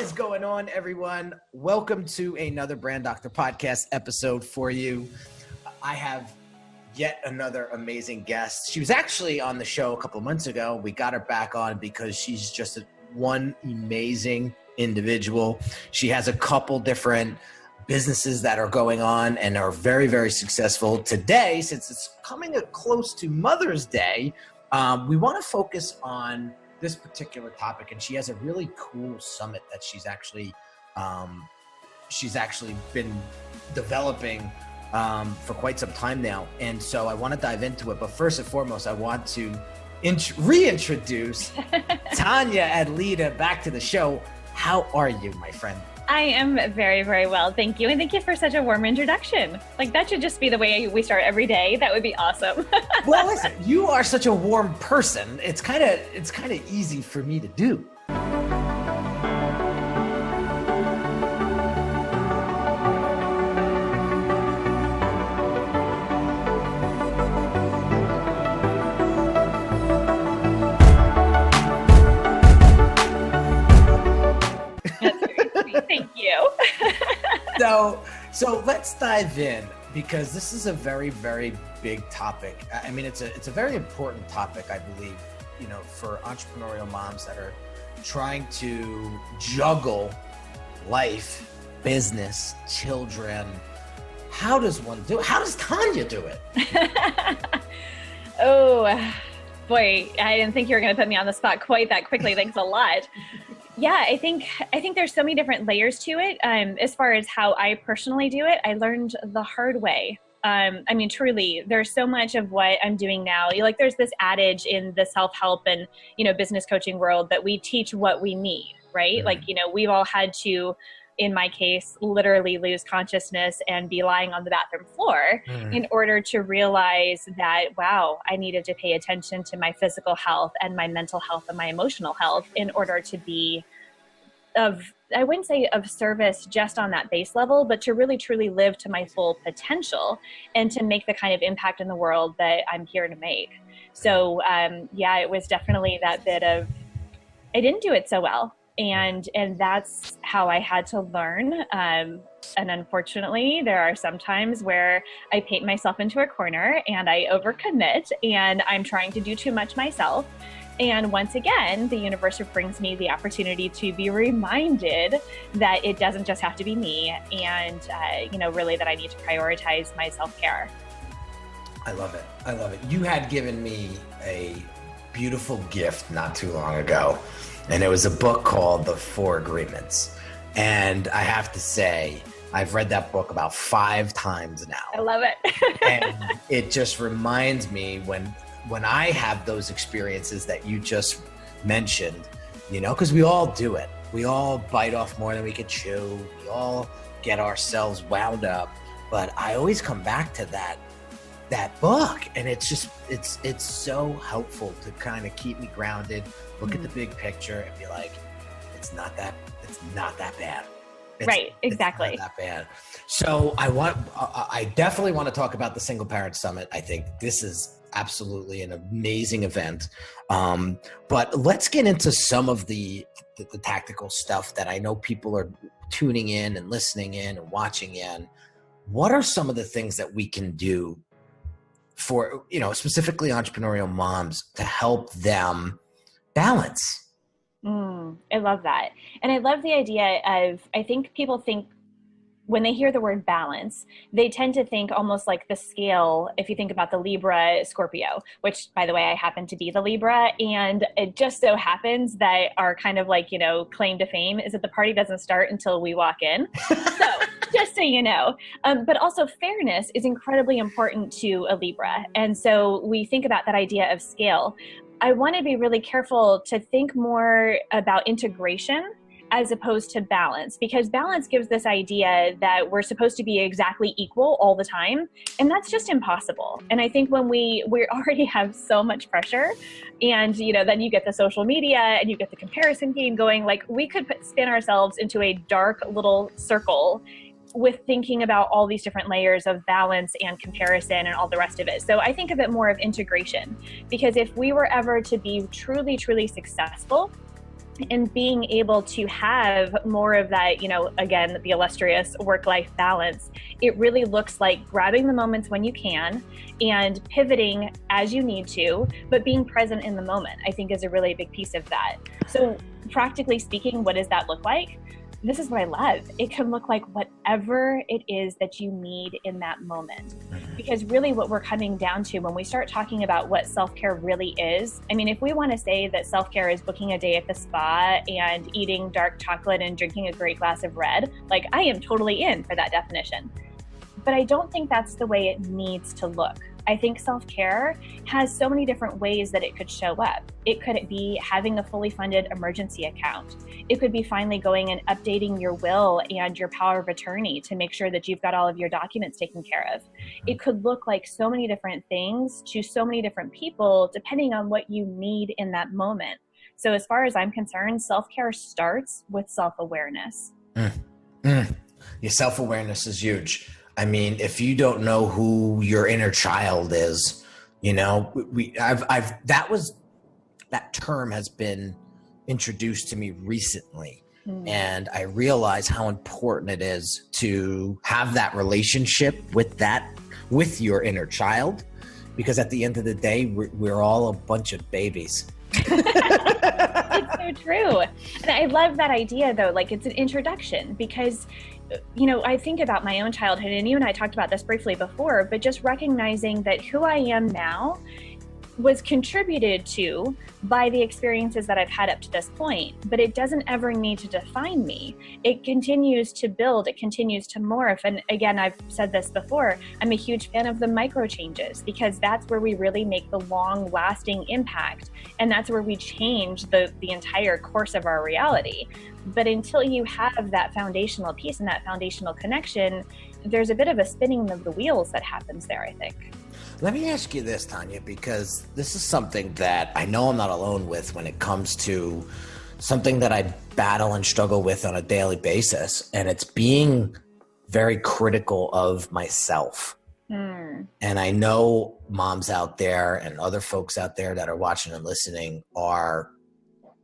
is going on, everyone? Welcome to another Brand Doctor Podcast episode for you. I have yet another amazing guest. She was actually on the show a couple of months ago. We got her back on because she's just one amazing individual. She has a couple different businesses that are going on and are very, very successful. Today, since it's coming close to Mother's Day, we want to focus on this particular topic, and she has a really cool summit that she's actually been developing for quite some time now. And so I want to dive into it. But first and foremost, I want to reintroduce Tonia Adleta back to the show. How are you, my friend? I am very, very well. Thank you. And thank you for such a warm introduction. Like, that should just be the way we start every day. That would be awesome. Well, listen, you are such a warm person. It's kind of easy for me to do. Thank you. So let's dive in, because this is a very, very big topic. I mean, it's a very important topic, I believe, for entrepreneurial moms that are trying to juggle life, business, children. How does one do it? How does Tonia do it? Oh, boy, I didn't think you were going to put me on the spot quite that quickly. Thanks a lot. Yeah, I think there's so many different layers to it. As far as how I personally do it, I learned the hard way. I mean, truly, there's so much of what I'm doing now. Like, there's this adage in the self-help and, business coaching world that we teach what we need, right? Mm-hmm. Like, we've all had to, in my case, literally lose consciousness and be lying on the bathroom floor in order to realize that, wow, I needed to pay attention to my physical health and my mental health and my emotional health in order to be I wouldn't say of service just on that base level, but to really truly live to my full potential and to make the kind of impact in the world that I'm here to make. So it was definitely that bit of, I didn't do it so well. And that's how I had to learn. And unfortunately, there are some times where I paint myself into a corner and I overcommit and I'm trying to do too much myself. And once again, the universe brings me the opportunity to be reminded that it doesn't just have to be me and, really that I need to prioritize my self-care. I love it. I love it. You had given me a beautiful gift not too long ago. And it was a book called The 4 Agreements. And I have to say, I've read that book about 5 times now. I love it. And it just reminds me when I have those experiences that you just mentioned, because we all do it. We all bite off more than we can chew. We all get ourselves wound up. But I always come back to that book, and it's so helpful to kind of keep me grounded, look at the big picture and be like, it's not that bad. Right, exactly. It's not that bad. So I definitely want to talk about the Single Parent Summit. I think this is absolutely an amazing event. But let's get into some of the tactical stuff that I know people are tuning in and listening in and watching in. What are some of the things that we can do for, specifically entrepreneurial moms to help them balance? I love that. And I love the idea of, I think people think when they hear the word balance, they tend to think almost like the scale. If you think about the Libra Scorpio, which, by the way, I happen to be the Libra, and it just so happens that our kind of claim to fame is that the party doesn't start until we walk in. So just so you know, but also fairness is incredibly important to a Libra. And so we think about that idea of scale. I want to be really careful to think more about integration as opposed to balance, because balance gives this idea that we're supposed to be exactly equal all the time. And that's just impossible. And I think when we already have so much pressure and, then you get the social media and you get the comparison game going, we could spin ourselves into a dark little circle with thinking about all these different layers of balance and comparison and all the rest of it. So I think of it more of integration, because if we were ever to be truly, truly successful and being able to have more of that, again, the illustrious work-life balance, it really looks like grabbing the moments when you can and pivoting as you need to, but being present in the moment, I think, is a really big piece of that. So practically speaking, what does that look like? This is what I love. It can look like whatever it is that you need in that moment. Because really what we're coming down to when we start talking about what self-care really is, I mean, if we want to say that self-care is booking a day at the spa and eating dark chocolate and drinking a great glass of red, like, I am totally in for that definition. But I don't think that's the way it needs to look. I think self-care has so many different ways that it could show up. It could be having a fully funded emergency account. It could be finally going and updating your will and your power of attorney to make sure that you've got all of your documents taken care of. It could look like so many different things to so many different people, depending on what you need in that moment. So as far as I'm concerned, self-care starts with self-awareness. Your self-awareness is huge. I mean, if you don't know who your inner child is, that term has been introduced to me recently. And I realize how important it is to have that relationship with your inner child, because at the end of the day, we're all a bunch of babies. It's so true. And I love that idea, though. Like, it's an introduction, because I think about my own childhood, and you and I talked about this briefly before, but just recognizing that who I am now was contributed to by the experiences that I've had up to this point, but it doesn't ever need to define me. It continues to build, it continues to morph. And again, I've said this before, I'm a huge fan of the micro changes, because that's where we really make the long lasting impact. And that's where we change the entire course of our reality. But until you have that foundational piece and that foundational connection, there's a bit of a spinning of the wheels that happens there, I think. Let me ask you this, Tonia, because this is something that I know I'm not alone with when it comes to something that I battle and struggle with on a daily basis. And it's being very critical of myself. And I know moms out there and other folks out there that are watching and listening are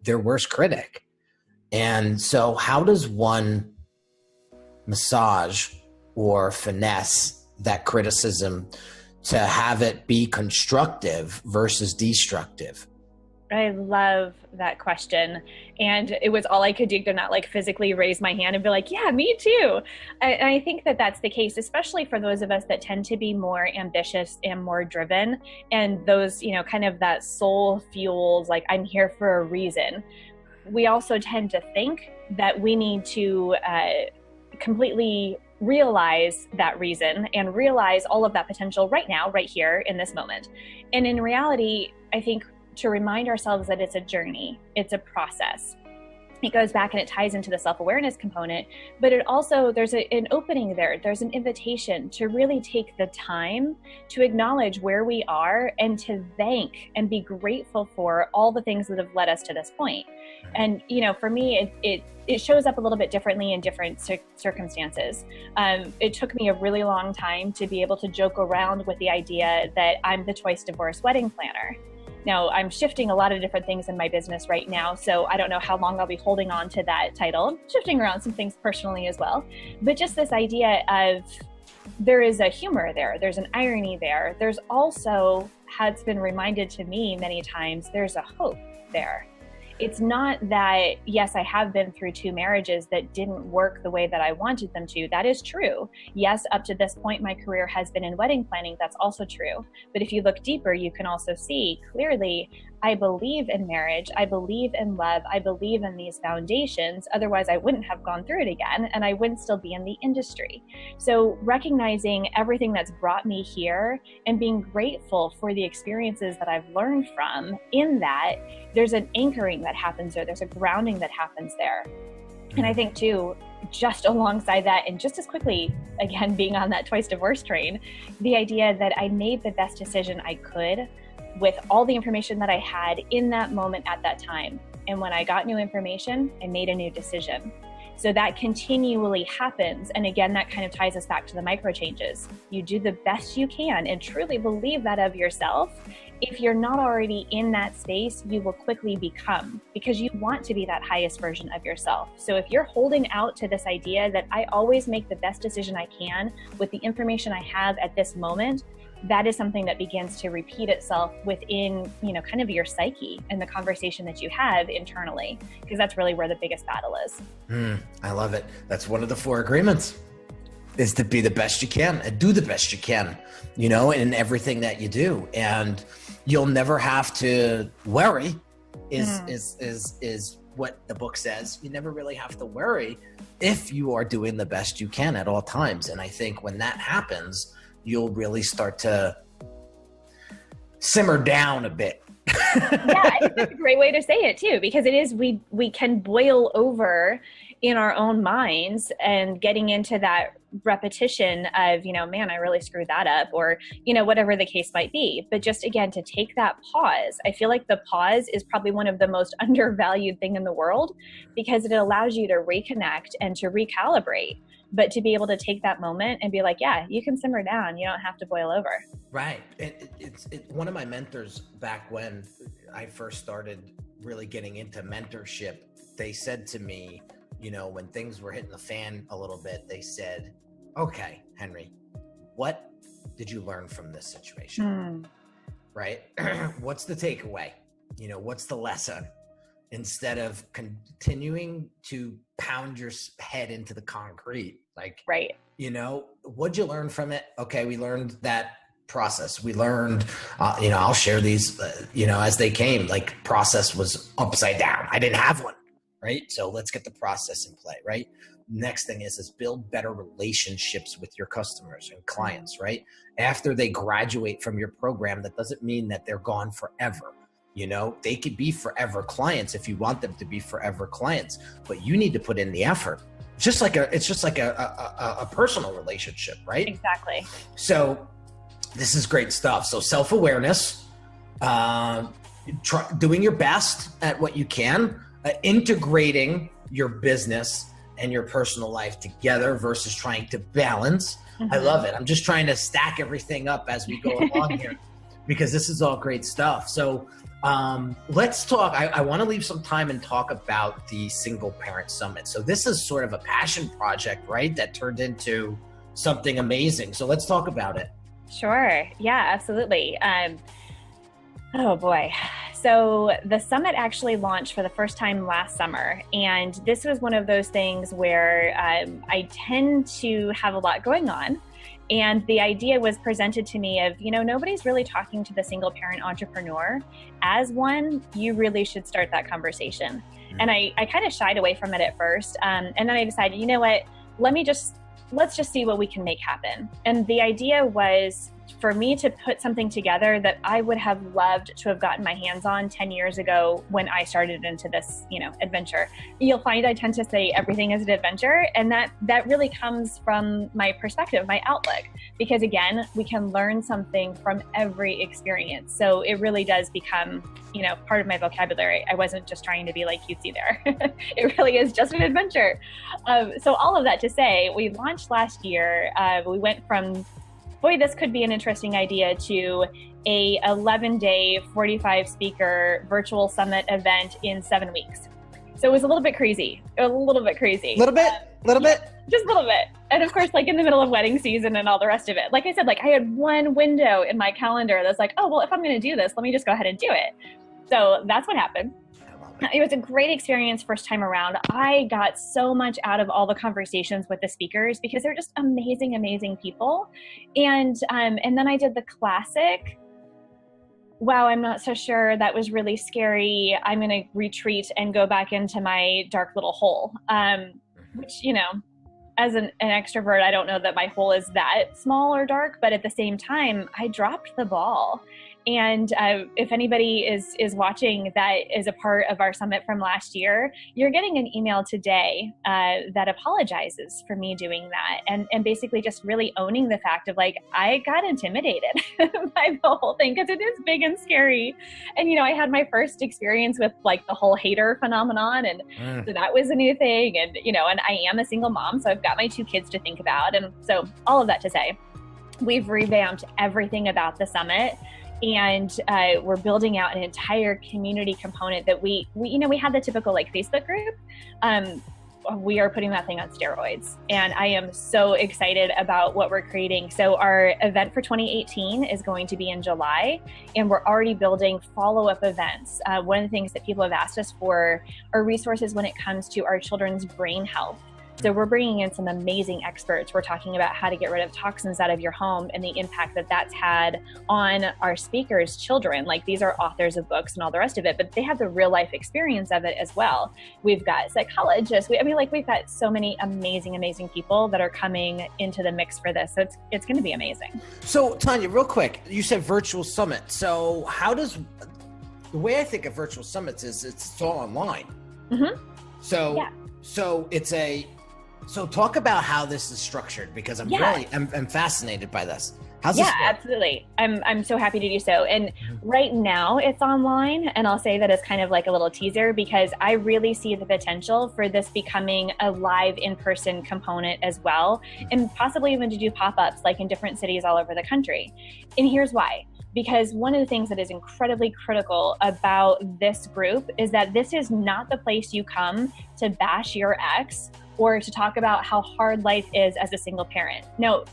their worst critic. And so how does one massage or finesse that criticism to have it be constructive versus destructive? I love that question. And it was all I could do to not physically raise my hand and be like, yeah, me too. I think that that's the case, especially for those of us that tend to be more ambitious and more driven. And those, kind of that soul fuels, I'm here for a reason. We also tend to think that we need to completely realize that reason and realize all of that potential right now, right here in this moment. And in reality, I think to remind ourselves that it's a journey, it's a process. It goes back and it ties into the self-awareness component, but it also, there's an opening there. There's an invitation to really take the time to acknowledge where we are and to thank and be grateful for all the things that have led us to this point. And, for me, it shows up a little bit differently in different circumstances. It took me a really long time to be able to joke around with the idea that I'm the twice divorced wedding planner. Now, I'm shifting a lot of different things in my business right now, so I don't know how long I'll be holding on to that title. I'm shifting around some things personally as well. But just this idea of there is a humor there, there's an irony there. There's also, has been reminded to me many times, there's a hope there. It's not that, yes, I have been through 2 marriages that didn't work the way that I wanted them to. That is true. Yes, up to this point, my career has been in wedding planning. That's also true. But if you look deeper, you can also see clearly, I believe in marriage. I believe in love. I believe in these foundations. Otherwise, I wouldn't have gone through it again, and I wouldn't still be in the industry. So recognizing everything that's brought me here and being grateful for the experiences that I've learned from, in that, there's an anchoring that happens there. There's a grounding that happens there. And I think too, just alongside that, and just as quickly, again, being on that twice divorce train, the idea that I made the best decision I could with all the information that I had in that moment at that time. And when I got new information, I made a new decision. So that continually happens. And again, that kind of ties us back to the micro changes. You do the best you can and truly believe that of yourself. If you're not already in that space, you will quickly become, because you want to be that highest version of yourself. So if you're holding out to this idea that I always make the best decision I can with the information I have at this moment, that is something that begins to repeat itself within, kind of your psyche and the conversation that you have internally, because that's really where the biggest battle is. I love it. That's one of the 4 agreements, is to be the best you can and do the best you can, in everything that you do. And you'll never have to worry is what the book says. You never really have to worry if you are doing the best you can at all times. And I think when that happens, you'll really start to simmer down a bit. Yeah, I think that's a great way to say it too, because it is, we can boil over in our own minds and getting into that repetition of, man, I really screwed that up, or, whatever the case might be. But just again, to take that pause, I feel like the pause is probably one of the most undervalued thing in the world, because it allows you to reconnect and to recalibrate. But to be able to take that moment and be like, yeah, you can simmer down. You don't have to boil over. Right. It's one of my mentors back when I first started really getting into mentorship, they said to me, when things were hitting the fan a little bit, they said, okay, Henry, what did you learn from this situation? Right? What's the takeaway? What's the lesson? Instead of continuing to pound your head into the concrete, right. What'd you learn from it? Okay, we learned that process. We learned, I'll share these, as they came, process was upside down. I didn't have one, right? So let's get the process in play, right? Next thing is build better relationships with your customers and clients, right? After they graduate from your program, that doesn't mean that they're gone forever. They could be forever clients if you want them to be forever clients, but you need to put in the effort. It's just like a personal relationship, right? Exactly. So this is great stuff. So self-awareness, doing your best at what you can, integrating your business and your personal life together versus trying to balance. I love it. I'm just trying to stack everything up as we go along here, because this is all great stuff. So let's talk. I want to leave some time and talk about the Single Parent Summit. So this is sort of a passion project, right? That turned into something amazing. So let's talk about it. Sure. Yeah, absolutely. Oh boy. So the summit actually launched for the first time last summer. And this was one of those things where I tend to have a lot going on. And the idea was presented to me of, nobody's really talking to the single parent entrepreneur. As one, you really should start that conversation. And I kind of shied away from it at first. And then I decided, let's just see what we can make happen. And the idea was for me to put something together that I would have loved to have gotten my hands on 10 years ago when I started into this, adventure. You'll find I tend to say everything is an adventure, and that really comes from my perspective, my outlook, because again, we can learn something from every experience. So it really does become, part of my vocabulary. I wasn't just trying to be like cutesy there. It really is just an adventure. So all of that to say, we launched last year. We went from, boy, this could be an interesting idea, to a 11-day, 45-speaker virtual summit event in 7 weeks. So it was a little bit crazy. Just a little bit. And of course, in the middle of wedding season and all the rest of it. Like I said, I had one window in my calendar that's like, oh, well, if I'm going to do this, let me just go ahead and do it. So that's what happened. It was a great experience first time around. I got so much out of all the conversations with the speakers because they're just amazing, amazing people. And then I did the classic, wow, I'm not so sure, that was really scary, I'm going to retreat and go back into my dark little hole. Which, as an extrovert, I don't know that my hole is that small or dark, but at the same time, I dropped the ball. And if anybody is watching that is a part of our summit from last year, you're getting an email today that apologizes for me doing that, and basically just really owning the fact of like, I got intimidated by the whole thing because it is big and scary. And, I had my first experience with like the whole hater phenomenon. And so that was a new thing. And, and I am a single mom, so I've got my 2 kids to think about. And so all of that to say, we've revamped everything about the summit. And we're building out an entire community component that we had the typical like Facebook group. We are putting that thing on steroids, and I am so excited about what we're creating. So our event for 2018 is going to be in July, and we're already building follow-up events. One of the things that people have asked us for are resources when it comes to our children's brain health. So we're bringing in some amazing experts. We're talking about how to get rid of toxins out of your home and the impact that that's had on our speakers' children. Like, these are authors of books and all the rest of it, but they have the real life experience of it as well. We've got psychologists. We've got so many amazing people that are coming into the mix for this. So it's going to be amazing. So Tonia, real quick, you said virtual summit. So how does, the way I think of virtual summits is it's all online. Mm-hmm. So talk about how this is structured, because I'm fascinated by this. How's this work? Absolutely. I'm so happy to do so. And right now it's online, and I'll say that as kind of like a little teaser, because I really see the potential for this becoming a live in-person component as well, and possibly even to do pop-ups like in different cities all over the country. And here's why. Because one of the things that is incredibly critical about this group is that this is not the place you come to bash your ex or to talk about how hard life is as a single parent. No,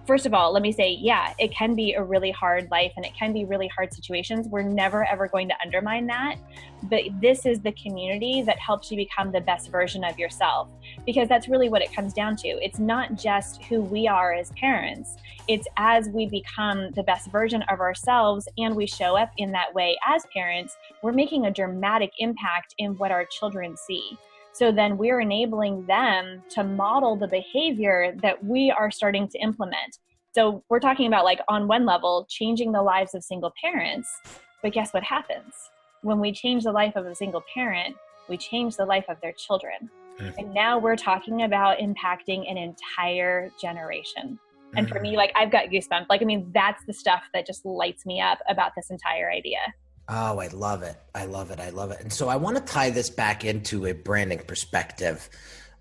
first of all, let me say, it can be a really hard life and it can be really hard situations. We're never, ever going to undermine that. But this is the community that helps you become the best version of yourself, because that's really what it comes down to. It's not just who we are as parents. It's as we become the best version of ourselves and we show up in that way as parents, we're making a dramatic impact in what our children see. So then we're enabling them to model the behavior that we are starting to implement. So we're talking about, like, on one level, changing the lives of single parents. But guess what happens? When we change the life of a single parent, we change the life of their children. And now we're talking about impacting an entire generation. And for me, like, I've got goosebumps. Like, I mean, that's the stuff that just lights me up about this entire idea. Oh, I love it. I love it. I love it. And so I want to tie this back into a branding perspective,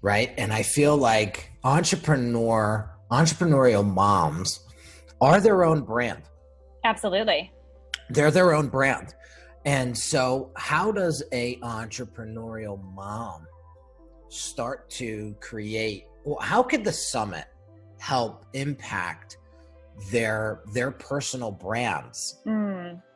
right? And I feel like entrepreneurial moms are their own brand. Absolutely. They're their own brand. And so how does a entrepreneurial mom start to create, well, how could the summit help impact their personal brands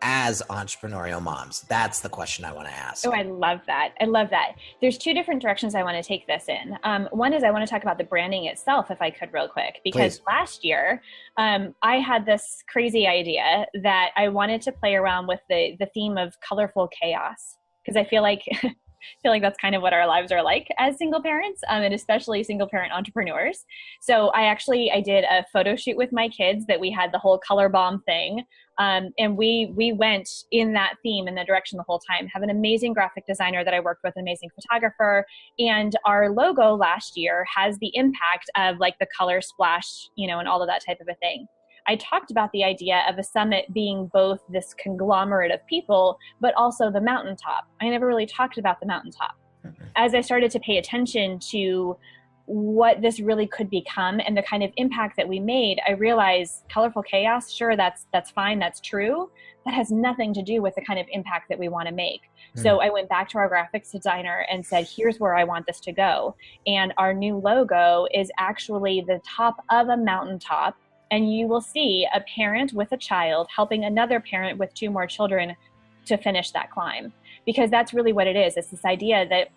as entrepreneurial moms? That's the question I want to ask. Oh, I love that. I love that. There's 2 different directions I want to take this in. One is I want to talk about the branding itself, if I could, real quick, because last year I had this crazy idea that I wanted to play around with the theme of colorful chaos, because I feel like that's kind of what our lives are like as single parents, and especially single parent entrepreneurs. So I did a photo shoot with my kids that we had the whole color bomb thing. And we went in that theme, in the direction the whole time. Have an amazing graphic designer that I worked with, an amazing photographer. And our logo last year has the impact of like the color splash, and all of that type of a thing. I talked about the idea of a summit being both this conglomerate of people, but also the mountaintop. I never really talked about the mountaintop. As I started to pay attention to what this really could become and the kind of impact that we made, I realized colorful chaos, sure, that's fine, that's true. That has nothing to do with the kind of impact that we want to make. So I went back to our graphics designer and said, here's where I want this to go. And our new logo is actually the top of a mountaintop. And you will see a parent with a child helping another parent with 2 more children to finish that climb. Because that's really what it is. It's this idea that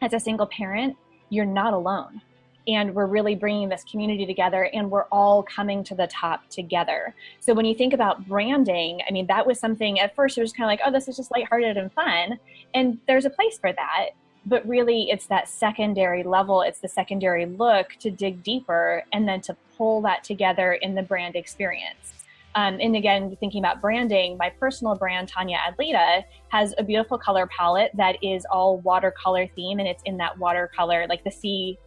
as a single parent, you're not alone. And we're really bringing this community together, and we're all coming to the top together. So when you think about branding, I mean, that was something at first it was kind of like, oh, this is just lighthearted and fun. And there's a place for that. But really, it's that secondary level. It's the secondary look to dig deeper and then to pull that together in the brand experience. And again, thinking about branding, my personal brand, Tonia Adleta, has a beautiful color palette that is all watercolor theme. And it's in that watercolor, like the sea.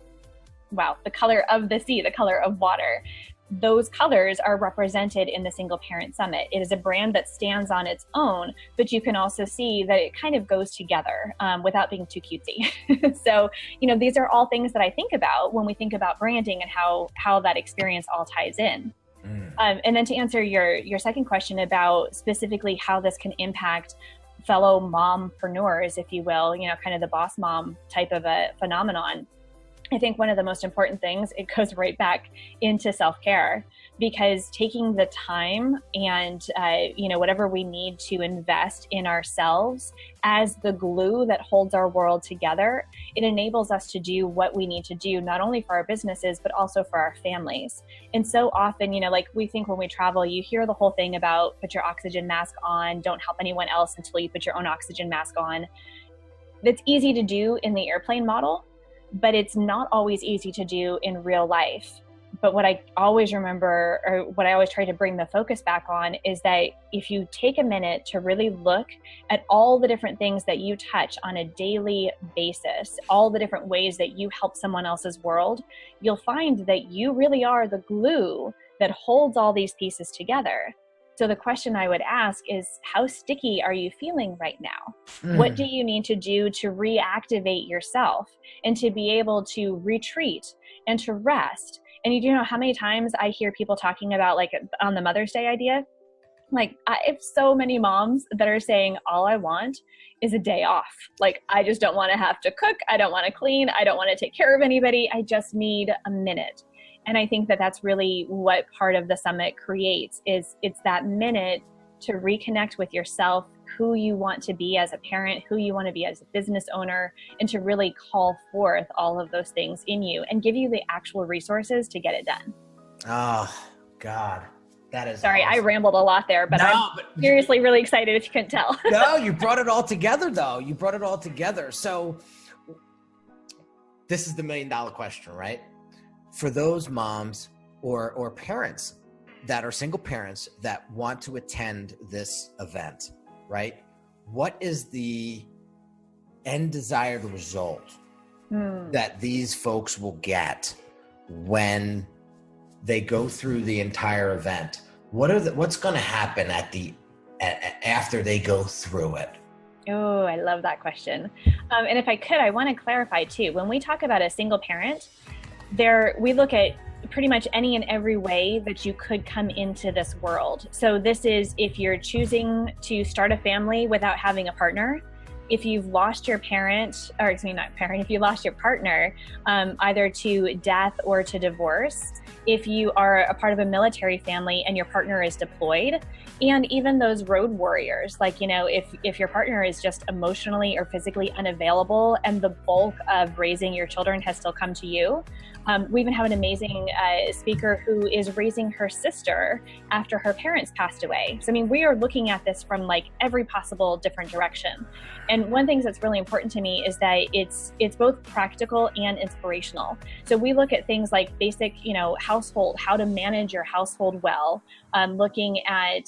Wow, the color of the sea, the color of water. Those colors are represented in the Single Parent Summit. It is a brand that stands on its own, but you can also see that it kind of goes together without being too cutesy. So, these are all things that I think about when we think about branding and how that experience all ties in. And then to answer your second question about specifically how this can impact fellow mompreneurs, if you will, kind of the boss mom type of a phenomenon. I think one of the most important things, it goes right back into self-care, because taking the time and, whatever we need to invest in ourselves as the glue that holds our world together, it enables us to do what we need to do, not only for our businesses, but also for our families. And so often, like we think when we travel, you hear the whole thing about put your oxygen mask on, don't help anyone else until you put your own oxygen mask on. That's easy to do in the airplane model, but it's not always easy to do in real life. But what I always remember, or what I always try to bring the focus back on, is that if you take a minute to really look at all the different things that you touch on a daily basis, all the different ways that you help someone else's world, you'll find that you really are the glue that holds all these pieces together. So the question I would ask is, how sticky are you feeling right now? What do you need to do to reactivate yourself and to be able to retreat and to rest? And you do know how many times I hear people talking about, like, on the Mother's Day idea? Like, I have so many moms that are saying, all I want is a day off. Like, I just don't want to have to cook. I don't want to clean. I don't want to take care of anybody. I just need a minute. And I think that that's really what part of the summit creates, is it's that minute to reconnect with yourself, who you want to be as a parent, who you want to be as a business owner, and to really call forth all of those things in you and give you the actual resources to get it done. Oh, God. That is Sorry, awesome. I rambled a lot there, but I'm seriously really excited if you couldn't tell. No, you brought it all together, though. You brought it all together. So this is the $1 million question, right? For those moms or parents that are single parents that want to attend this event, right? What is the end desired result that these folks will get when they go through the entire event? What's going to happen after they go through it? Oh, I love that question. And if I could, I want to clarify too. When we talk about a single parent, we look at pretty much any and every way that you could come into this world. So this is if you're choosing to start a family without having a partner, if you've lost your parent, or excuse me, not parent, if you lost your partner, either to death or to divorce, if you are a part of a military family and your partner is deployed, and even those road warriors, like, if your partner is just emotionally or physically unavailable and the bulk of raising your children has still come to you. We even have an amazing speaker who is raising her sister after her parents passed away. So, we are looking at this from like every possible different direction. And one thing that's really important to me is that it's both practical and inspirational. So we look at things like basic, household, how to manage your household well, looking at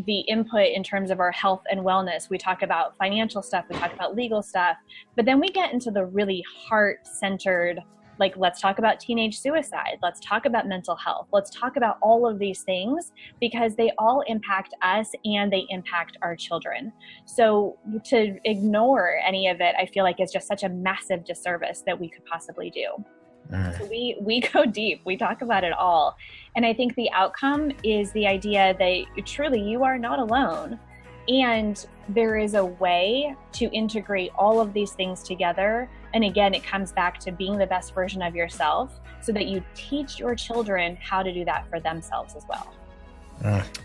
the input in terms of our health and wellness. We talk about financial stuff, we talk about legal stuff, but then we get into the really heart-centered, like, let's talk about teenage suicide. Let's talk about mental health. Let's talk about all of these things because they all impact us and they impact our children. So to ignore any of it, I feel like is just such a massive disservice that we could possibly do. So we go deep, we talk about it all. And I think the outcome is the idea that truly you are not alone. And there is a way to integrate all of these things together. And again, it comes back to being the best version of yourself so that you teach your children how to do that for themselves as well.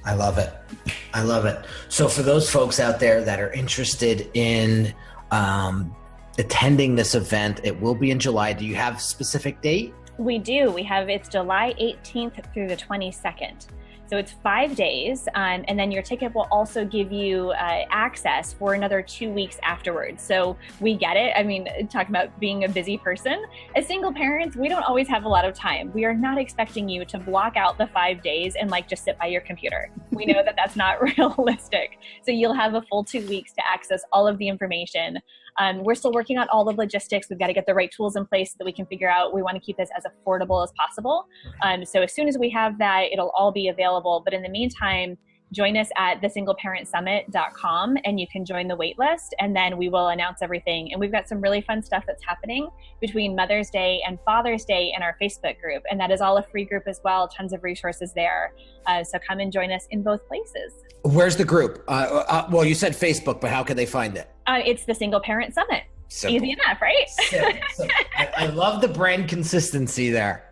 I love it. I love it. So for those folks out there that are interested in attending this event, it will be in July. Do you have a specific date? We do. It's July 18th through the 22nd. So it's 5 days, and then your ticket will also give you access for another 2 weeks afterwards. So we get it. I mean, talking about being a busy person, as single parents, we don't always have a lot of time. We are not expecting you to block out the 5 days and like just sit by your computer. We know that that's not realistic. So you'll have a full 2 weeks to access all of the information. We're still working on all the logistics. We've got to get the right tools in place so that we can figure out, we want to keep this as affordable as possible. So as soon as we have that, it'll all be available. But in the meantime, join us at thesingleparentsummit.com and you can join the wait list, and then we will announce everything. And we've got some really fun stuff that's happening between Mother's Day and Father's Day in our Facebook group. And that is all a free group as well. Tons of resources there. So come and join us in both places. Where's the group? Well, you said Facebook, but how can they find it? It's the Single Parent Summit. Simple. Easy enough, right? Simple. I love the brand consistency there.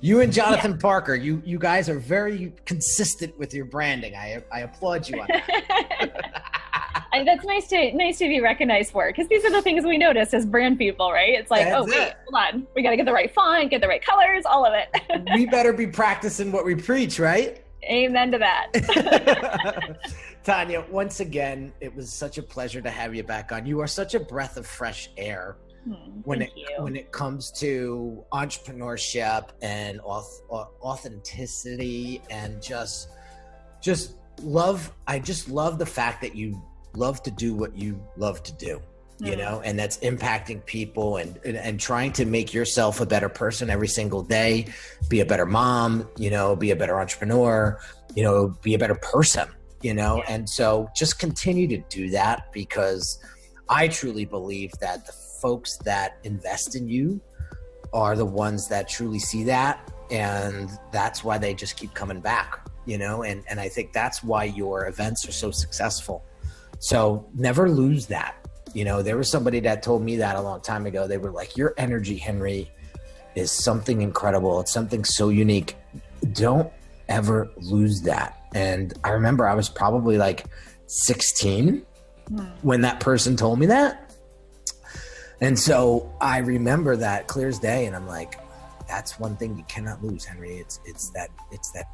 You and Jonathan Parker, you guys are very consistent with your branding. I applaud you on that. That's nice to be recognized for, because these are the things we notice as brand people, right? It's like, hold on, we got to get the right font, get the right colors, all of it. We better be practicing what we preach, right? Amen to that. Tonia, once again, it was such a pleasure to have you back on. You are such a breath of fresh air when it comes to entrepreneurship and authenticity and just love. I just love the fact that you love to do what you love to do, you know, and that's impacting people and trying to make yourself a better person every single day, be a better mom, you know, be a better entrepreneur, you know, be a better person. You know, and so just continue to do that, because I truly believe that the folks that invest in you are the ones that truly see that. And that's why they just keep coming back, you know, and I think that's why your events are so successful. So never lose that. You know, there was somebody that told me that a long time ago. They were like, your energy, Henry, is something incredible. It's something so unique. Don't ever lose that. And I remember I was probably like 16 when that person told me that. And so I remember that clear as day. And I'm like, that's one thing you cannot lose, Henry. It's that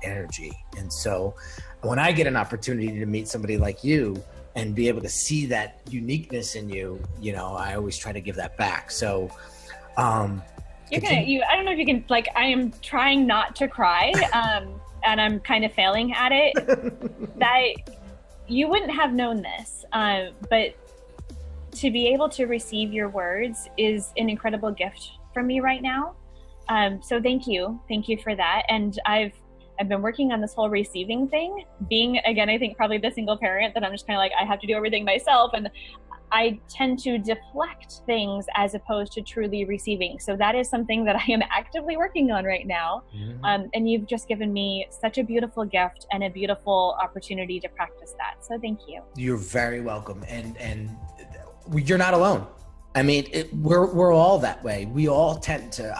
energy. And so when I get an opportunity to meet somebody like you and be able to see that uniqueness in you, you know, I always try to give that back. So, I don't know if you can, like, I am trying not to cry. And I'm kind of failing at it, that you wouldn't have known this, but to be able to receive your words is an incredible gift from me right now. So thank you for that. And I've been working on this whole receiving thing, being, again, I think probably the single parent that I'm just kind of like, I have to do everything myself. And I tend to deflect things as opposed to truly receiving. So that is something that I am actively working on right now. And you've just given me such a beautiful gift and a beautiful opportunity to practice that. So thank you. You're very welcome. And you're not alone. I mean, we're all that way. We all tend to,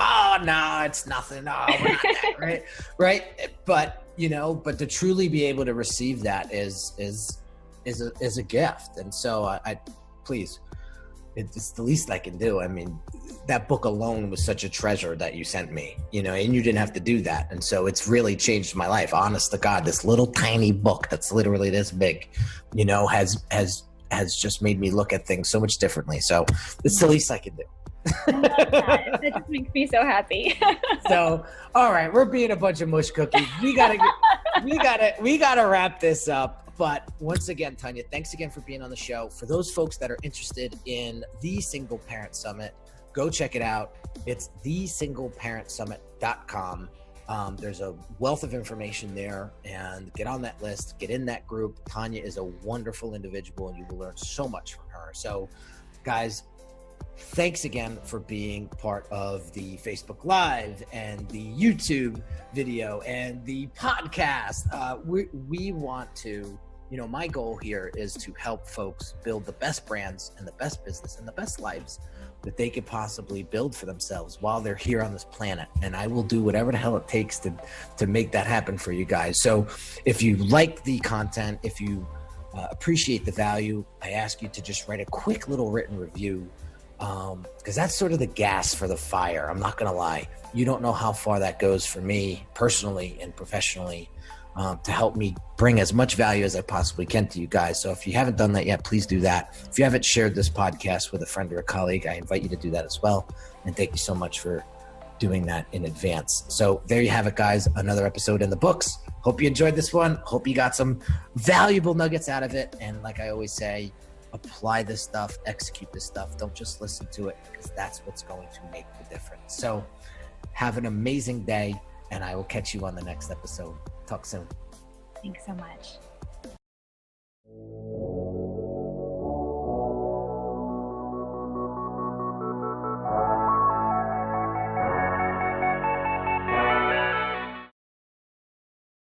no, it's nothing. Oh, we're not that, right? Right. But, you know, but to truly be able to receive that is a gift. And so please, it's the least I can do. I mean, that book alone was such a treasure that you sent me, you know, and you didn't have to do that. And so it's really changed my life. Honest to God, this little tiny book that's literally this big, you know, has just made me look at things so much differently. So it's the least I can do. I love that. That just makes me so happy. So, all right, we're being a bunch of mush cookies. We gotta wrap this up. But once again, Tonia, thanks again for being on the show. For those folks that are interested in the Single Parent Summit, go check it out. It's thesingleparentsummit.com. There's a wealth of information there, and get on that list, get in that group. Tonia is a wonderful individual, and you will learn so much from her. So, guys, thanks again for being part of the Facebook Live and the YouTube video and the podcast. We want to, you know, my goal here is to help folks build the best brands and the best business and the best lives that they could possibly build for themselves while they're here on this planet. And I will do whatever the hell it takes to make that happen for you guys. So if you like the content, if you appreciate the value, I ask you to just write a quick little written review, because that's sort of the gas for the fire. I'm not going to lie. You don't know how far that goes for me personally and professionally. to help me bring as much value as I possibly can to you guys. So if you haven't done that yet, please do that. If you haven't shared this podcast with a friend or a colleague, I invite you to do that as well. And thank you so much for doing that in advance. So there you have it, guys. Another episode in the books. Hope you enjoyed this one. Hope you got some valuable nuggets out of it. And like I always say, apply this stuff, execute this stuff. Don't just listen to it, because that's what's going to make the difference. So have an amazing day, and I will catch you on the next episode. Talk soon. Thanks so much.